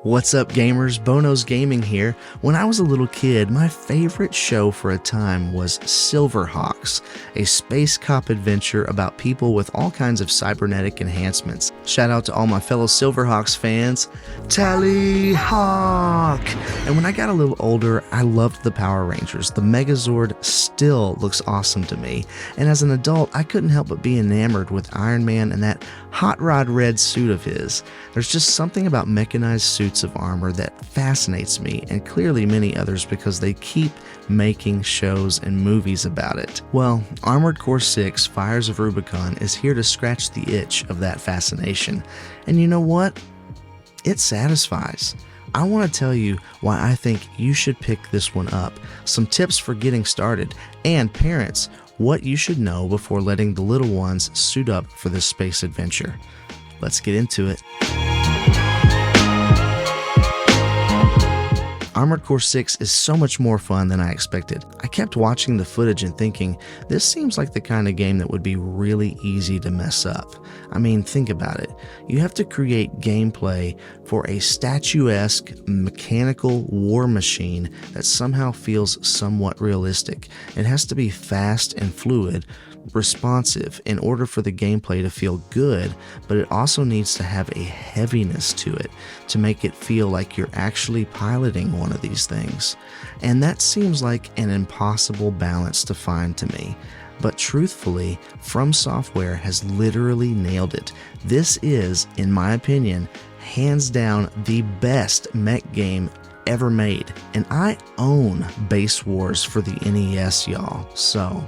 What's up, gamers? Bono's Gaming here. When I was a little kid, my favorite show for a time was Silverhawks, a space cop adventure about people with all kinds of cybernetic enhancements. Shout out to all my fellow Silverhawks fans. Tally Hawk! And when I got a little older, I loved the Power Rangers. The Megazord still looks awesome to me. And as an adult, I couldn't help but be enamored with Iron Man and that hot rod red suit of his. There's just something about mechanized suits of armor that fascinates me, and clearly many others, because they keep making shows and movies about it. Well, Armored Core 6 Fires of Rubicon is here to scratch the itch of that fascination. And you know what? It satisfies. I want to tell you why I think you should pick this one up, some tips for getting started, and parents, what you should know before letting the little ones suit up for this space adventure. Let's get into it. Armored Core 6 is so much more fun than I expected. I kept watching the footage and thinking, this seems like the kind of game that would be really easy to mess up. I mean, think about it. You have to create gameplay for a statuesque mechanical war machine that somehow feels somewhat realistic. It has to be fast and fluid, responsive in order for the gameplay to feel good, but it also needs to have a heaviness to it to make it feel like you're actually piloting one of these things. And that seems like an impossible balance to find to me. But truthfully, FromSoftware has literally nailed it. This is, in my opinion, hands down the best mech game ever made. And I own Base Wars for the NES, y'all, so...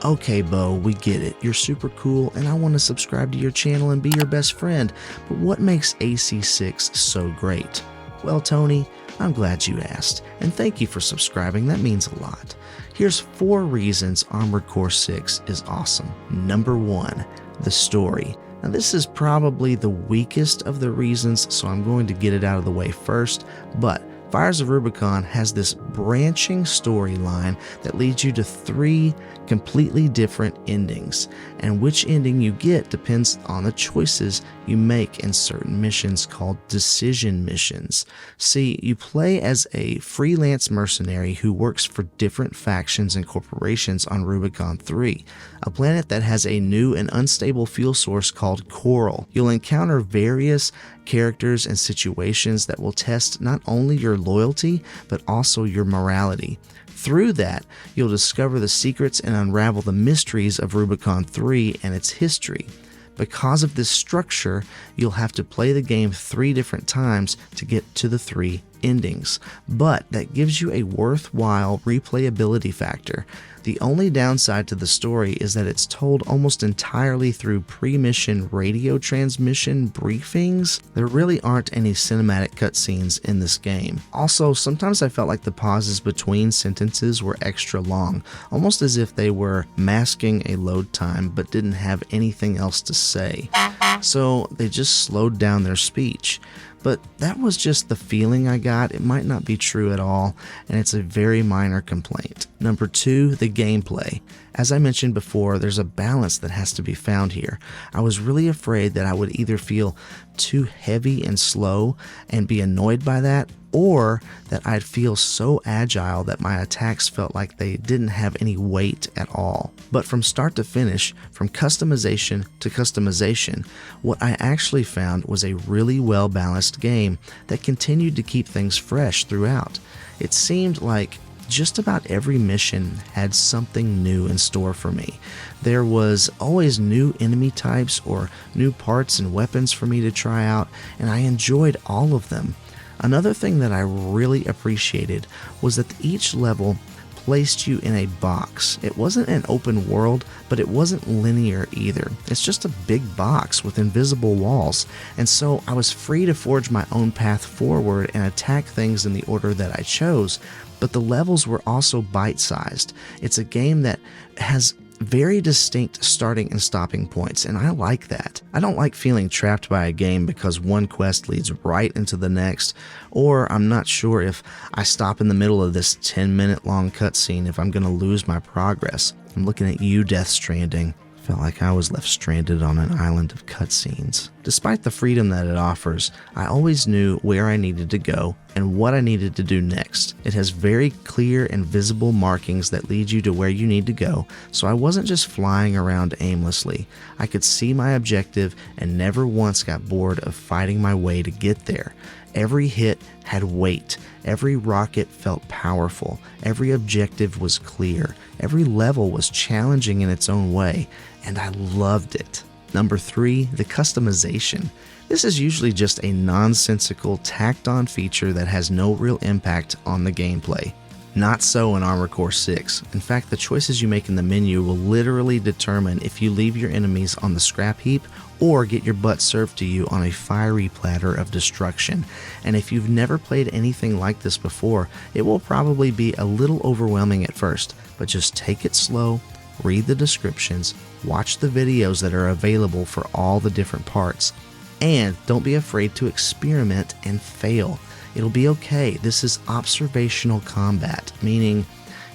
Okay, Bo, we get it. You're super cool, and I want to subscribe to your channel and be your best friend, but what makes AC6 so great? Well, Tony, I'm glad you asked, and thank you for subscribing. That means a lot. Here's 4 reasons Armored Core 6 is awesome. Number 1, the story. Now, this is probably the weakest of the reasons, so I'm going to get it out of the way first, but Fires of Rubicon has this branching storyline that leads you to 3 completely different endings, and which ending you get depends on the choices you make in certain missions called decision missions. See, you play as a freelance mercenary who works for different factions and corporations on Rubicon 3, a planet that has a new and unstable fuel source called Coral. You'll encounter various characters and situations that will test not only your loyalty, but also your morality. Through that, you'll discover the secrets and unravel the mysteries of Rubicon 3 and its history. Because of this structure, you'll have to play the game 3 different times to get to the 3 endings, but that gives you a worthwhile replayability factor. The only downside to the story is that it's told almost entirely through pre-mission radio transmission briefings. There really aren't any cinematic cutscenes in this game. Also, sometimes I felt like the pauses between sentences were extra long, almost as if they were masking a load time but didn't have anything else to say. So they just slowed down their speech. But that was just the feeling I got. It might not be true at all, and it's a very minor complaint. Number 2, the gameplay. As I mentioned before, there's a balance that has to be found here. I was really afraid that I would either feel too heavy and slow and be annoyed by that, or that I'd feel so agile that my attacks felt like they didn't have any weight at all. But from start to finish, from customization to customization, what I actually found was a really well-balanced game that continued to keep things fresh throughout. It seemed like just about every mission had something new in store for me. There was always new enemy types or new parts and weapons for me to try out, and I enjoyed all of them. Another thing that I really appreciated was that each level placed you in a box. It wasn't an open world, but it wasn't linear either. It's just a big box with invisible walls, and so I was free to forge my own path forward and attack things in the order that I chose, but the levels were also bite-sized. It's a game that has very distinct starting and stopping points, and I like that. I don't like feeling trapped by a game because one quest leads right into the next, or I'm not sure if I stop in the middle of this 10-minute long cutscene if I'm going to lose my progress. I'm looking at you, Death Stranding. felt like I was left stranded on an island of cutscenes. Despite the freedom that it offers, I always knew where I needed to go and what I needed to do next. It has very clear and visible markings that lead you to where you need to go, so I wasn't just flying around aimlessly. I could see my objective and never once got bored of fighting my way to get there. Every hit had weight, every rocket felt powerful, every objective was clear, every level was challenging in its own way, and I loved it. Number 3, the customization. This is usually just a nonsensical, tacked-on feature that has no real impact on the gameplay. Not so in Armored Core 6. In fact, the choices you make in the menu will literally determine if you leave your enemies on the scrap heap or get your butt served to you on a fiery platter of destruction. And if you've never played anything like this before, it will probably be a little overwhelming at first, but just take it slow, read the descriptions, watch the videos that are available for all the different parts, and don't be afraid to experiment and fail. It'll be okay. This is observational combat, meaning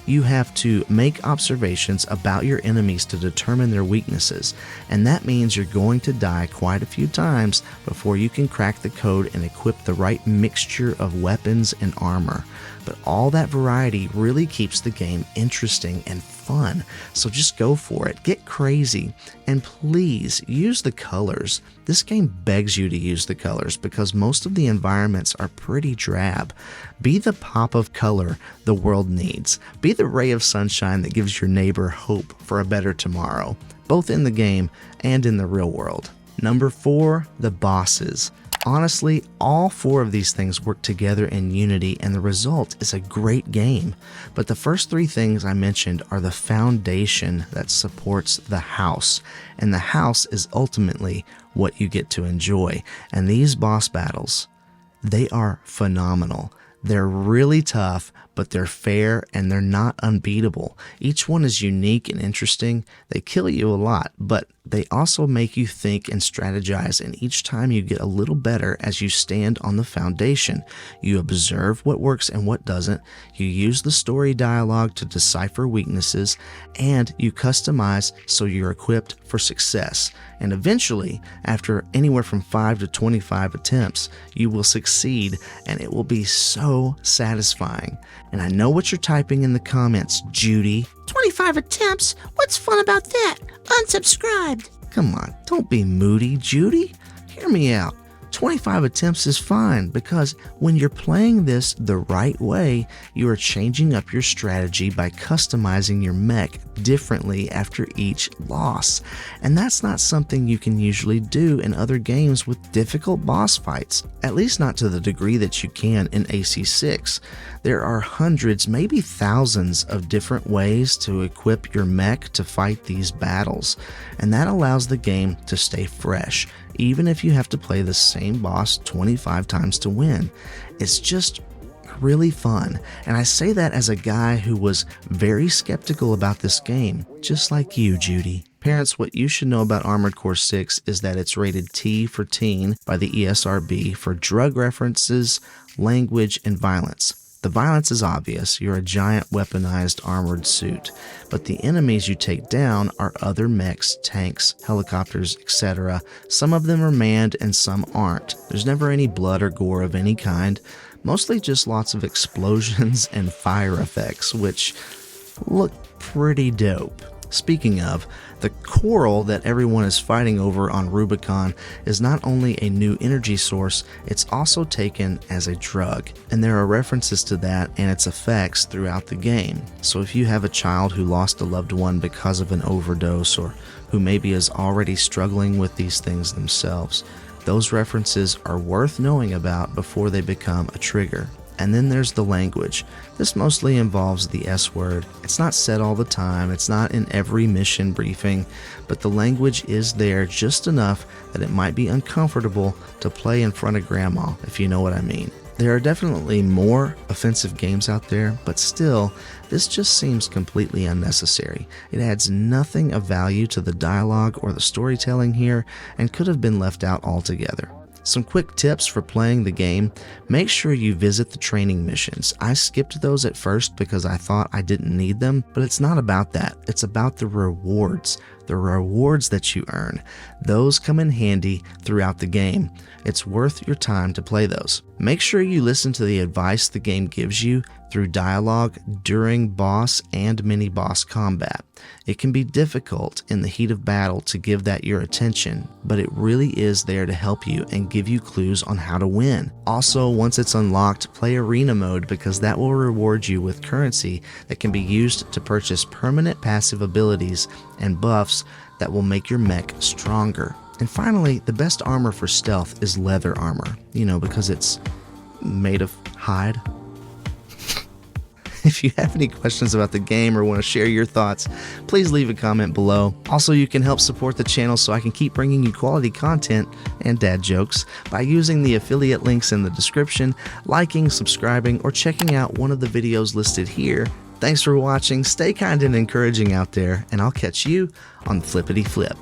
you have to make observations about your enemies to determine their weaknesses, and that means you're going to die quite a few times before you can crack the code and equip the right mixture of weapons and armor. But all that variety really keeps the game interesting and fun, so just go for it, get crazy, and please use the colors. This game begs you to use the colors because most of the environments are pretty drab. Be the pop of color the world needs. Be the ray of sunshine that gives your neighbor hope for a better tomorrow, both in the game and in the real world. Number 4, the bosses. Honestly, all 4 of these things work together in unity and the result is a great game. But the first 3 things I mentioned are the foundation that supports the house, and the house is ultimately what you get to enjoy. And these boss battles, they are phenomenal. They're really tough, but they're fair and they're not unbeatable. Each one is unique and interesting. They kill you a lot, but they also make you think and strategize, and each time you get a little better as you stand on the foundation. You observe what works and what doesn't, you use the story dialogue to decipher weaknesses, and you customize so you're equipped for success. And eventually, after anywhere from 5 to 25 attempts, you will succeed, and it will be so satisfying. And I know what you're typing in the comments, Judy. 25 attempts? What's fun about that? Unsubscribed. Come on, don't be moody, Judy. Hear me out. 25 attempts is fine because when you're playing this the right way, you are changing up your strategy by customizing your mech differently after each loss. And that's not something you can usually do in other games with difficult boss fights, at least not to the degree that you can in AC6. There are hundreds, maybe thousands of different ways to equip your mech to fight these battles, and that allows the game to stay fresh, even if you have to play the same boss 25 times to win. It's just really fun, and I say that as a guy who was very skeptical about this game, just like you, Judy. Parents, what you should know about Armored Core 6 is that it's rated T for teen by the ESRB for drug references, language, and violence. The violence is obvious. You're a giant weaponized armored suit, but the enemies you take down are other mechs, tanks, helicopters, etc. Some of them are manned and some aren't. There's never any blood or gore of any kind, mostly just lots of explosions and fire effects, which look pretty dope. Speaking of, the coral that everyone is fighting over on Rubicon is not only a new energy source, it's also taken as a drug, and there are references to that and its effects throughout the game. So if you have a child who lost a loved one because of an overdose, or who maybe is already struggling with these things themselves, those references are worth knowing about before they become a trigger. And then there's the language. This mostly involves the S word. It's not said all the time, it's not in every mission briefing, but the language is there just enough that it might be uncomfortable to play in front of grandma, if you know what I mean. There are definitely more offensive games out there, but still, this just seems completely unnecessary. It adds nothing of value to the dialogue or the storytelling here and could have been left out altogether. Some quick tips for playing the game: make sure you visit the training missions. I skipped those at first because I thought I didn't need them, but it's not about that. It's about the rewards. the rewards that you earn, those come in handy throughout the game. It's worth your time to play those. Make sure you listen to the advice the game gives you through dialogue during boss and mini-boss combat. It can be difficult in the heat of battle to give that your attention, but it really is there to help you and give you clues on how to win. Also, once it's unlocked, play arena mode because that will reward you with currency that can be used to purchase permanent passive abilities and buffs that will make your mech stronger. And finally, the best armor for stealth is leather armor, because it's made of hide. If you have any questions about the game or want to share your thoughts, please leave a comment below. Also, you can help support the channel so I can keep bringing you quality content and dad jokes by using the affiliate links in the description, liking, subscribing, or checking out one of the videos listed here. Thanks for watching, stay kind and encouraging out there, and I'll catch you on the flippity flip.